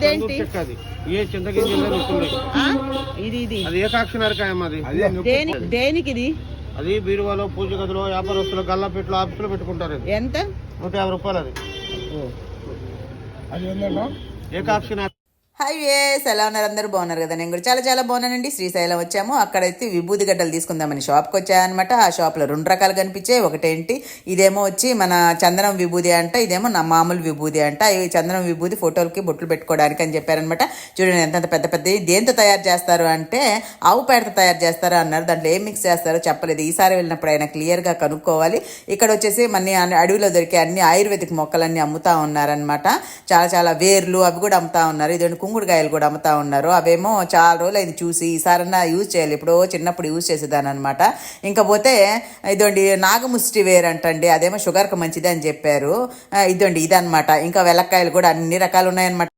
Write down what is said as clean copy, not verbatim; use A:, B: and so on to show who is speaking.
A: ఇదేంటి ఇది ఇది
B: అది ఏకాక్షి నరకాయం అది
A: దేనికి ఇది
B: అది బీరువాలో పూజ గదిలో వ్యాపారస్తులు గల్లాపెట్లు ఆఫీసులో పెట్టుకుంటారు.
A: ఎంత?
B: 150 రూపాయలు అది. ఏకాక్షి
C: హాయ్ వేస్, ఎలా ఉన్నారు? అందరూ బాగున్నారు కదా? నేను కూడా చాలా చాలా బాగున్నానండి. శ్రీశైలం వచ్చాము. అక్కడైతే విభూది గడ్డలు తీసుకుందామని షాప్కి వచ్చాయన్నమాట. ఆ షాప్లో 2 రకాలు కనిపించాయి. ఒకటేంటి, ఇదేమో వచ్చి మన చందనం విభూది అంట, ఇదేమో నా మామూలు విభూది అంట. ఈ చందనం విభూది ఫోటోలకి బొట్లు పెట్టుకోవడానికి అని చెప్పారనమాట. చూడండి ఎంత పెద్ద పెద్ద. దేంతో తయారు చేస్తారు అంటే ఆవు పేడతో తయారు చేస్తారు అన్నారు. దాంట్లో ఏం మిక్స్ చేస్తారో చెప్పలేదు. ఈసారి వెళ్ళినప్పుడు ఆయన క్లియర్గా కనుక్కోవాలి. ఇక్కడ వచ్చేసి మన అడవిలో దొరికే అన్ని ఆయుర్వేదిక్ మొక్కలన్నీ అమ్ముతా ఉన్నారనమాట. చాలా చాలా వేర్లు అవి కూడా అమ్ముతా ఉన్నారు. ఇదేంటి కుంగుడుకాయలు కూడా అమ్ముతా ఉన్నారు. అవేమో చాలా రోజులు అయింది చూసి, ఈసారన్నా యూజ్ చేయాలి. ఎప్పుడో చిన్నప్పుడు యూజ్ చేసేదాన్ని అనమాట. ఇంకా పోతే ఇదండి నాగముష్టి వేర్ అంటండి, అదేమో షుగర్కి మంచిది అని చెప్పారు. ఇదండి ఇదనమాట. ఇంకా వెలక్కాయలు కూడా అన్ని రకాలు ఉన్నాయన్నమాట.